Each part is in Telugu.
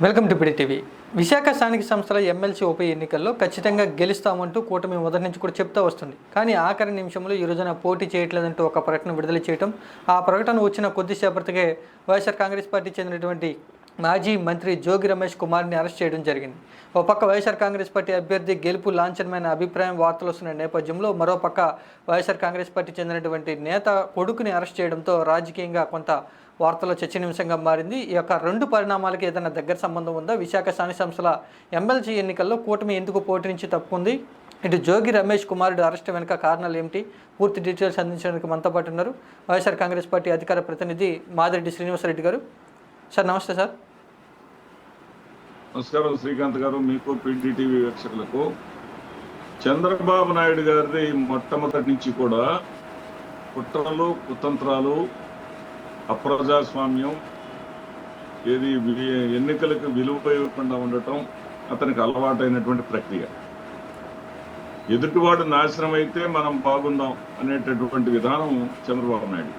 Welcome to PD TV. Visakha స్థానిక సంస్థల ఎమ్మెల్సీ ఉప ఎన్నికల్లో ఖచ్చితంగా గెలుస్తామంటూ కూటమి మొదటి నుంచి కూడా చెప్తా వస్తుంది. కానీ ఆఖరి నిమిషంలో ఈ రోజున పోటీ చేయట్లేదంటూ ఒక ప్రకటన విడుదల చేయడం, ఆ ప్రకటన వచ్చిన కొద్దిసేపటికే వైఎస్ఆర్ కాంగ్రెస్ పార్టీ చెందినటువంటి మాజీ మంత్రి జోగి రమేష్ కుమార్ని అరెస్ట్ చేయడం జరిగింది. ఒక పక్క వైఎస్ఆర్ కాంగ్రెస్ పార్టీ అభ్యర్థి గెలుపు లాంఛనమైన అభిప్రాయం వార్తలు వస్తున్న నేపథ్యంలో మరోపక్క వైఎస్ఆర్ కాంగ్రెస్ పార్టీ చెందినటువంటి నేత కొడుకుని అరెస్ట్ చేయడంతో రాజకీయంగా కొంత వార్తల్లో చర్చనీయాంశంగా మారింది. ఈ యొక్క రెండు పరిణామాలకి ఏదైనా దగ్గర సంబంధం ఉందా? విశాఖ స్థానిక సంస్థల ఎమ్మెల్సీ ఎన్నికల్లో కూటమి ఎందుకు పోటీ నుంచి తప్పుకుంది? ఇటు జోగి రమేష్ కుమారుడు అరెస్ట్ వెనుక కారణాలు ఏమిటి? పూర్తి డీటెయిల్స్ అందించడానికి మనతో పాటు ఉన్నారు వైఎస్ఆర్ కాంగ్రెస్ పార్టీ అధికార ప్రతినిధి మాదిరెడ్డి శ్రీనివాసరెడ్డి గారు. సార్ నమస్తే. సార్ నమస్కారం శ్రీకాంత్ గారు, మీకు పిడిటీవీ వీక్షకులకు. చంద్రబాబు నాయుడు గారిది మొట్టమొదటి నుంచి కూడా కుట్రలు, కుతంత్రాలు, అప్రజాస్వామ్యం, ఏది ఎన్నికలకు విలువ ఇవ్వకుండా ఉండటం అతనికి అలవాటైనటువంటి ప్రక్రియ. ఎదుటివాడు నాశనం అయితే మనం బాగుందాం అనేటటువంటి విధానం చంద్రబాబు నాయుడు.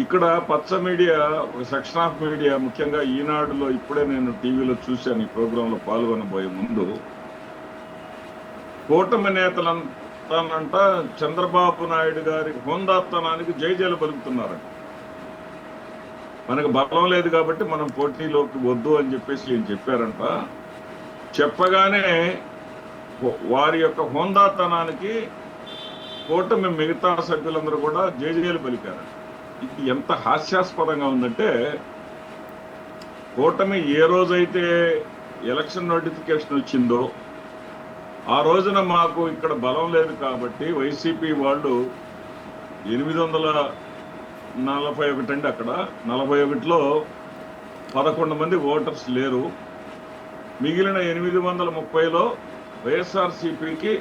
ఇక్కడ పచ్చ మీడియా, ఒక సెక్షన్ ఆఫ్ మీడియా, ముఖ్యంగా ఈనాడులో ఇప్పుడే నేను టీవీలో చూశాను, ఈ ప్రోగ్రాంలో పాల్గొనబోయే ముందు, కూటమి నేతలంతానంట చంద్రబాబు నాయుడు గారి హోందాతనానికి జైజేలు పలుకుతున్నారంట. మనకు బలం లేదు కాబట్టి మనం పోటీలోకి వద్దు అని చెప్పేసి ఏం చెప్పారంట. చెప్పగానే వారి యొక్క హోందాతనానికి కూటమి మిగతా సభ్యులందరూ కూడా జైజేలు పలికారంట. ఇది ఎంత హాస్యాస్పదంగా ఉందంటే, కూటమి ఏ రోజైతే ఎలక్షన్ నోటిఫికేషన్ వచ్చిందో ఆ రోజున మాకు ఇక్కడ బలం లేదు కాబట్టి వైసీపీ వాళ్ళు 841 అండి, అక్కడ 41లో 11 మంది ఓటర్స్ లేరు. మిగిలిన 830లో వైఎస్ఆర్సీపీకి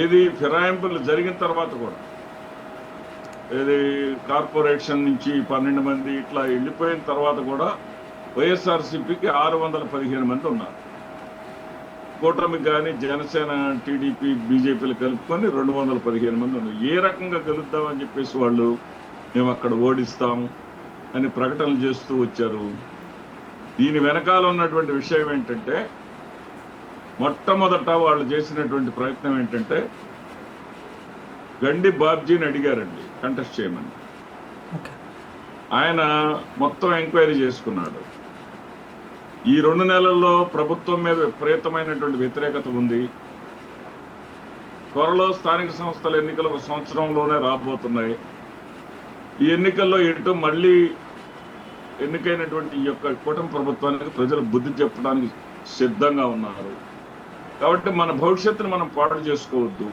ఏది ఫిరాయింపులు జరిగిన తర్వాత కూడా, ఏది కార్పొరేషన్ నుంచి 12 మంది ఇట్లా వెళ్ళిపోయిన తర్వాత కూడా వైఎస్ఆర్సీపీకి 615 మంది ఉన్నారు. కూటమికి కానీ జనసేన, టీడీపీ, బీజేపీలు కలుపుకొని 215 మంది ఉన్నారు. ఏ రకంగా గెలుద్దామని చెప్పేసి వాళ్ళు మేము అక్కడ ఓడిస్తాము అని ప్రకటనలు చేస్తూ వచ్చారు. దీని వెనకాల ఉన్నటువంటి విషయం ఏంటంటే, మొట్టమొదట వాళ్ళు చేసినటువంటి ప్రయత్నం ఏంటంటే, గండి బాబ్జీని అడిగారండి కంటెస్ట్ చేయమని. ఆయన మొత్తం ఎంక్వైరీ చేసుకున్నాడు. ఈ 2 నెలల్లో ప్రభుత్వం మీద విపరీతమైనటువంటి వ్యతిరేకత ఉంది. త్వరలో స్థానిక సంస్థల ఎన్నికలు 1 సంవత్సరంలోనే రాబోతున్నాయి. ఈ ఎన్నికల్లో ఎటు మళ్ళీ ఎన్నికైనటువంటి ఈ యొక్క కూటమి ప్రభుత్వానికి ప్రజలు బుద్ధి చెప్పడానికి సిద్ధంగా ఉన్నారు. కాబట్టి మన భవిష్యత్తును మనం పాడు చేసుకోవద్దు.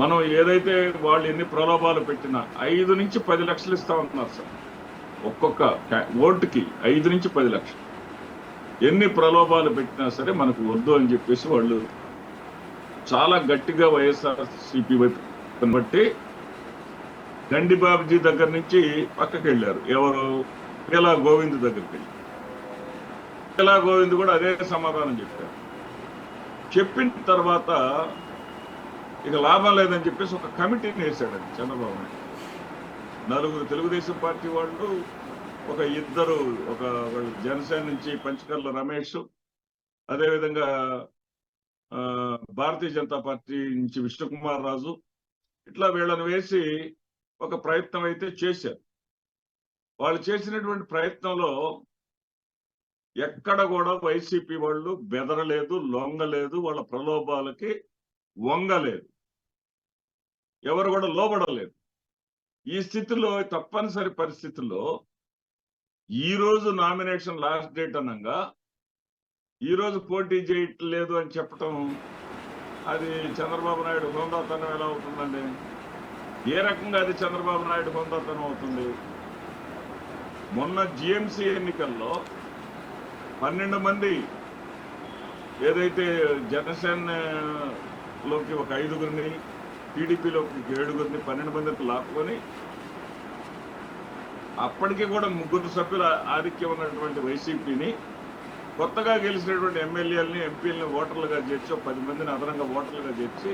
మనం ఏదైతే వాళ్ళు ఎన్ని ప్రలోభాలు పెట్టినా 5 నుంచి 10 లక్షలు ఇస్తామంటున్నారు సార్. ఒక్కొక్క ఓటుకి 5 నుంచి 10 లక్షలు. ఎన్ని ప్రలోభాలు పెట్టినా సరే మనకు వద్దు అని చెప్పేసి వాళ్ళు చాలా గట్టిగా వైఎస్ఆర్సీపీ వైపు బట్టి గండి బాబుజీ దగ్గర నుంచి పక్కకి వెళ్ళారు. ఎవరు? పేలా గోవింద్ దగ్గరికి వెళ్ళి, పేలా గోవింద్ కూడా అదే సమాధానం చెప్పారు. చెప్పిన తర్వాత ఇక లాభం లేదని చెప్పేసి ఒక కమిటీని వేశాడండి చంద్రబాబు నాయుడు. 4 తెలుగుదేశం పార్టీ వాళ్ళు, ఒక 2 జనసేన నుంచి పంచకర్ల రమేష్, అదేవిధంగా భారతీయ జనతా పార్టీ నుంచి విష్ణుకుమార్ రాజు, ఇట్లా వీళ్ళని వేసి ఒక ప్రయత్నం అయితే చేశారు. వాళ్ళు చేసినటువంటి ప్రయత్నంలో ఎక్కడ కూడా వైసీపీ వాళ్ళు బెదరలేదు, లొంగలేదు, వాళ్ళ ప్రలోభాలకి వంగలేదు, ఎవరు కూడా లోబడలేదు. ఈ స్థితిలో, తప్పనిసరి పరిస్థితుల్లో ఈ రోజు నామినేషన్ లాస్ట్ డేట్ అనగా ఈ రోజు పోటీ చేయట్లేదు అని చెప్పటం, అది చంద్రబాబు నాయుడు హోందాతనం ఎలా అవుతుందండి? ఏ రకంగా అది చంద్రబాబు నాయుడు హోందాతనం అవుతుంది? మొన్న జిఎంసీ ఎన్నికల్లో 12 మంది, ఏదైతే జనసేనలోకి ఒక 5గురిని, టీడీపీలోకి 7గురిని, 12 మందికి లాక్కొని, అప్పటికీ కూడా 3 సభ్యుల ఆధిక్యం ఉన్నటువంటి వైసీపీని కొత్తగా గెలిచినటువంటి ఎమ్మెల్యేలని, ఎంపీలని ఓటర్లుగా చేర్చి 10 మందిని అదనంగా ఓటర్లుగా చేర్చి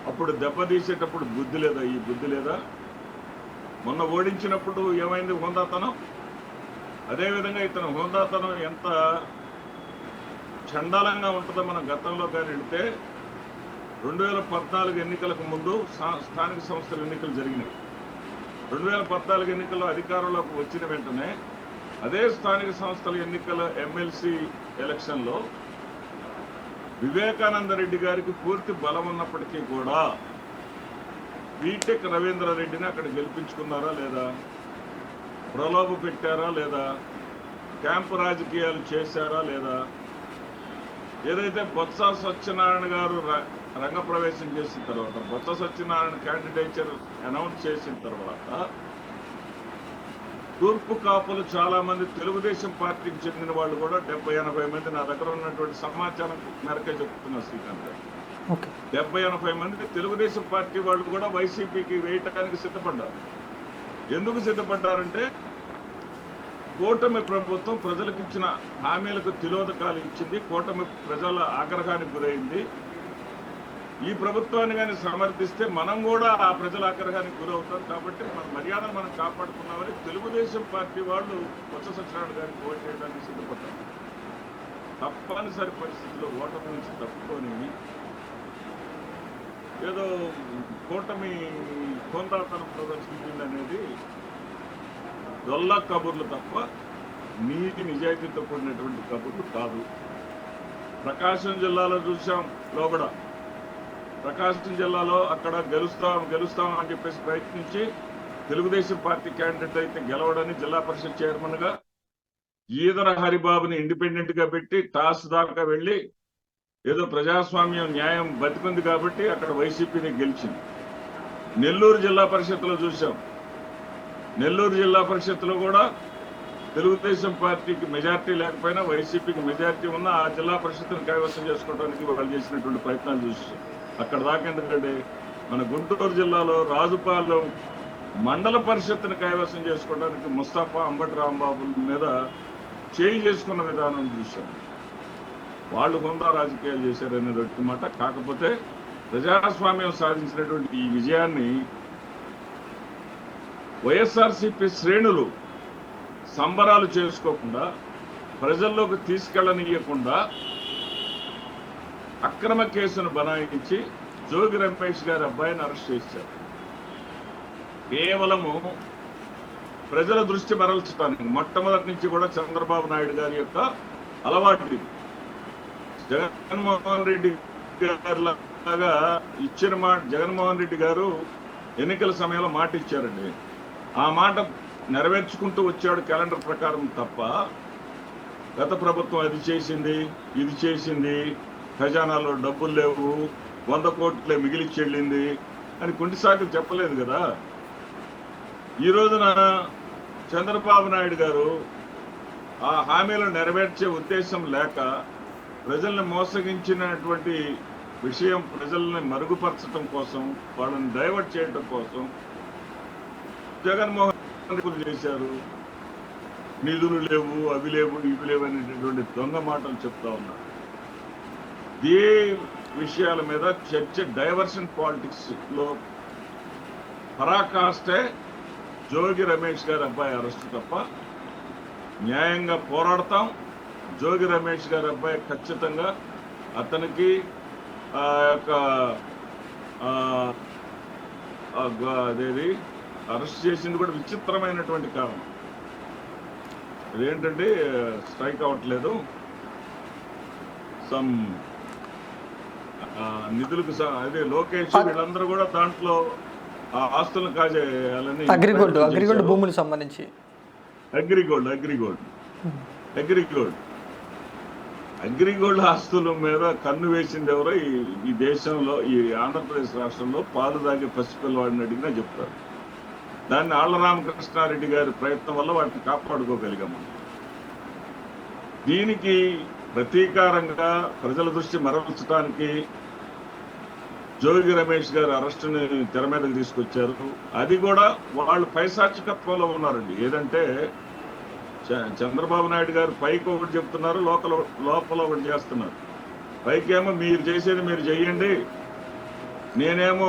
అప్పుడు దెబ్బతీసేటప్పుడు బుద్ధి లేదా? ఈ బుద్ధి లేదా? మొన్న ఓడించినప్పుడు ఏమైంది హోందాతనం? అదేవిధంగా ఇతను హోందాతనం ఎంత చండాలంగా ఉంటుందో మనం గతంలో కానీ వెళితే 2014 ఎన్నికలకు ముందు స్థానిక సంస్థల ఎన్నికలు జరిగినాయి. 2014 ఎన్నికల్లో అధికారంలోకి వచ్చిన వెంటనే అదే స్థానిక సంస్థల ఎన్నికల ఎమ్మెల్సీ ఎలక్షన్లో వివేకానంద రెడ్డి గారికి పూర్తి బలం ఉన్నప్పటికీ కూడా బీటెక్ రవీంద్రారెడ్డిని అక్కడ గెలిపించుకున్నారా లేదా, ప్రలోభ పెట్టారా లేదా, క్యాంపు రాజకీయాలు చేశారా లేదా, ఏదైతే బొత్స సత్యనారాయణ గారు రంగప్రవేశం చేసిన తర్వాత, బొత్స సత్యనారాయణ క్యాండిడేచర్ అనౌన్స్ చేసిన తర్వాత తూర్పు కాపులు చాలా మంది తెలుగుదేశం పార్టీకి చెందిన వాళ్ళు కూడా 70-80 మంది నా దగ్గర ఉన్నటువంటి సమాచారం మేరకే చెప్తున్నారు శ్రీకాంత్ గారు. 70-80 మంది తెలుగుదేశం పార్టీ వాళ్ళు కూడా వైసీపీకి వేయటానికి సిద్ధపడ్డారు. ఎందుకు సిద్ధపడ్డారంటే కూటమి ప్రభుత్వం ప్రజలకు ఇచ్చిన హామీలకు తిలోదకాలు ఇచ్చింది, కూటమి ప్రజల ఆగ్రహానికి గురైంది. ఈ ప్రభుత్వాన్ని కానీ సమర్థిస్తే మనం కూడా ఆ ప్రజల ఆగ్రహానికి గురవుతాం. కాబట్టి మన మర్యాదను మనం కాపాడుకున్నామని తెలుగుదేశం పార్టీ వాళ్ళు బొత్స సత్యనారాయణ గారికి ఓటు చేయడానికి సిద్ధపడ్డారు. తప్పనిసరి పరిస్థితుల్లో ఓటమి నుంచి తప్పుకొని ఏదో కూటమి కొందాతనం ప్రదర్శించింది అనేది దొల్ల కబుర్లు తప్ప నీతి నిజాయితీతో కూడినటువంటి కబుర్లు కాదు. ప్రకాశం జిల్లాలో చూసాం లోగడ. ప్రకాశం జిల్లాలో అక్కడ గెలుస్తాం అని చెప్పేసి ప్రయత్నించి తెలుగుదేశం పార్టీ క్యాండిడేట్ అయితే గెలవడని జిల్లా పరిషత్ చైర్మన్ గా ఈదర హరిబాబుని ఇండిపెండెంట్ గా పెట్టి టాస్ దాకా వెళ్లి ఏదో ప్రజాస్వామ్యం న్యాయం బతికుంది కాబట్టి అక్కడ వైసీపీని గెలిచింది. నెల్లూరు జిల్లా పరిషత్లో చూసాం. నెల్లూరు జిల్లా పరిషత్లో కూడా తెలుగుదేశం పార్టీకి మెజార్టీ లేకపోయినా వైసీపీకి మెజార్టీ ఉన్న ఆ జిల్లా పరిషత్తును కైవసం చేసుకోవడానికి వాళ్ళు చేసినటువంటి ప్రయత్నాలు చూసాం. అక్కడ దాకా ఎందుకంటే మన గుంటూరు జిల్లాలో రాజుపాలెం మండల పరిషత్తును కైవసం చేసుకోవడానికి ముస్తాఫా అంబటి రాంబాబు మీద చేయి చేసుకున్న విధానం చూసాం. వాళ్ళు హోందా రాజకీయాలు చేశారనేది మాట. కాకపోతే ప్రజాస్వామ్యం సాధించినటువంటి ఈ విజయాన్ని వైఎస్ఆర్సీపీ శ్రేణులు సంబరాలు చేసుకోకుండా, ప్రజల్లోకి తీసుకెళ్లనీయకుండా అక్రమ కేసును బనాయించి జోగి రమేష్ గారి అబ్బాయిని అరెస్ట్ చేశారు. కేవలము ప్రజల దృష్టి మరల్చడానికి మొట్టమొదటి నుంచి కూడా చంద్రబాబు నాయుడు గారి యొక్క అలవాటు. జగన్మోహన్ రెడ్డి గారి లాగా ఇచ్చిన మాట, జగన్మోహన్ రెడ్డి గారు ఎన్నికల సమయంలో మాట ఇచ్చారండి. ఆ మాట నెరవేర్చుకుంటూ వచ్చాడు క్యాలెండర్ ప్రకారం తప్ప గత ప్రభుత్వం అది చేసింది ఇది చేసింది, ఖజానాలో డబ్బులు లేవు, 100 కోట్లే మిగిలిచ్చి వెళ్ళింది అని కుంటిసాకులు చెప్పలేదు కదా. ఈ రోజున చంద్రబాబు నాయుడు గారు ఆ హామీలను నెరవేర్చే ఉద్దేశం లేక ప్రజల్ని మోసగించినటువంటి విషయం ప్రజల్ని మరుగుపరచడం కోసం, వాళ్ళని డైవర్ట్ చేయడం కోసం జగన్మోహన్ రెడ్డి చేశారు. నిధులు లేవు, అవి లేవు, ఇవి లేవు అనేటటువంటి దొంగ మాటలు చెప్తా ఉన్నారు. ఏ విషయాల మీద చర్చ డైవర్షన్ పాలిటిక్స్ లో పరాకాష్టే జోగి రమేష్ గారి అబ్బాయి అరెస్ట్ తప్ప న్యాయంగా పోరాడతాం. జోగి రమేష్ గారి అబ్బాయి ఖచ్చితంగా అతనికి అదేది అరెస్ట్ చేసింది కూడా విచిత్రమైనటువంటి కారణం. ఇదేంటంటే స్ట్రైక్ అవ్వట్లేదు, సమ్ నిధులకు అదే లోకేష్ వీళ్ళందరూ కూడా దాంట్లో ఆ ఆస్తులను కాజేయాలని అగ్రిగోల్డ్ భూములకు సంబంధించి అగ్రిగోల్డ్ ఆస్తుల మీద కన్ను వేసింది ఎవరో ఈ దేశంలో, ఈ ఆంధ్రప్రదేశ్ రాష్ట్రంలో పాలు తాగే పసిపిల్లవాడిని అడిగినా చెప్తారు. దాన్ని ఆళ్ల రామకృష్ణారెడ్డి గారి ప్రయత్నం వల్ల వాటిని కాపాడుకోగలిగాము. దీనికి ప్రతీకారంగా ప్రజల దృష్టి మరల్చడానికి జోగి రమేష్ గారి అరెస్టుని తెర మీదకి తీసుకొచ్చారు. అది కూడా వాళ్ళు పైశాచికత్వంలో ఉన్నారండి. ఏదంటే చంద్రబాబు నాయుడు గారు పైకి ఒకటి చెప్తున్నారు, లోపల ఒకటి చేస్తున్నారు. పైకేమో మీరు చేసేది మీరు చెయ్యండి, నేనేమో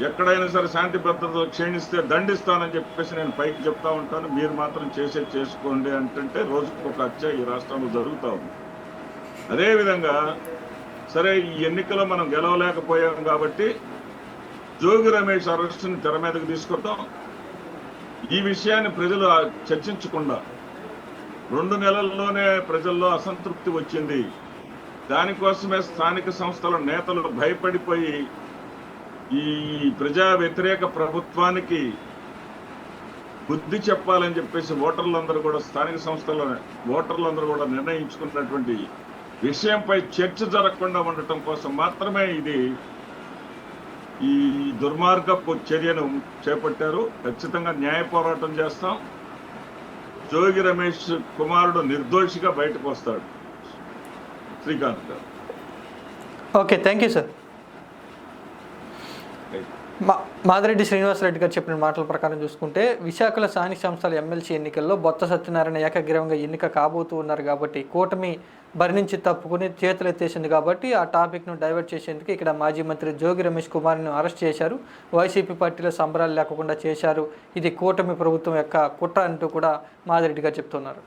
ఎక్కడైనా సరే శాంతి భద్రతలు క్షీణిస్తే దండిస్తానని చెప్పేసి నేను పైకి చెప్తా ఉంటాను. మీరు మాత్రం చేసుకోండి అంటే రోజుకు ఒక హత్య ఈ రాష్ట్రంలో జరుగుతూ ఉంది. అదేవిధంగా సరే ఈ ఎన్నికలో మనం గెలవలేకపోయాం కాబట్టి జోగి రమేష్ అరెస్టుని తెర మీదకి తీసుకొద్దాం. ఈ విషయాన్ని ప్రజలు చర్చించకుండా 2 నెలల్లోనే ప్రజల్లో అసంతృప్తి వచ్చింది. దానికోసమే స్థానిక సంస్థల నేతలు భయపడిపోయి ఈ ప్రజా వ్యతిరేక ప్రభుత్వానికి బుద్ధి చెప్పాలని చెప్పేసి ఓటర్లందరూ కూడా స్థానిక సంస్థల ఓటర్లందరూ కూడా నిర్ణయించుకున్నటువంటి విషయంపై చర్చ జరగకుండా ఉండటం కోసం మాత్రమే ఈ దుర్మార్గపు చర్యను చేపట్టారు. ఖచ్చితంగా న్యాయ పోరాటం చేస్తాం. జోగి రమేష్ కుమారుడు నిర్దోషిగా బయటకు వస్తాడు. Srikanth garu. Okay, thank you sir. Madireddy Srinivasareddy garu చెప్పిన మాటల ప్రకారం చూసుకుంటే విశాఖలో స్థానిక సంస్థల ఎమ్మెల్సీ ఎన్నికల్లో బొత్స సత్యనారాయణ ఏకగ్రీవంగా ఎన్నిక కాబోతూ ఉన్నారు కాబట్టి కూటమి బరి నుంచి తప్పుకుని చేతులు ఎత్తేసింది కాబట్టి ఆ టాపిక్ను డైవర్ట్ చేసేందుకు ఇక్కడ మాజీ మంత్రి జోగి రమేష్ కుమార్ను అరెస్ట్ చేశారు. వైసీపీ పార్టీలో సంబరాలు లేకుండా చేశారు. ఇది కూటమి ప్రభుత్వం యొక్క కుట్ర అంటూ కూడా మాదిరెడ్డి గారు చెప్తున్నారు.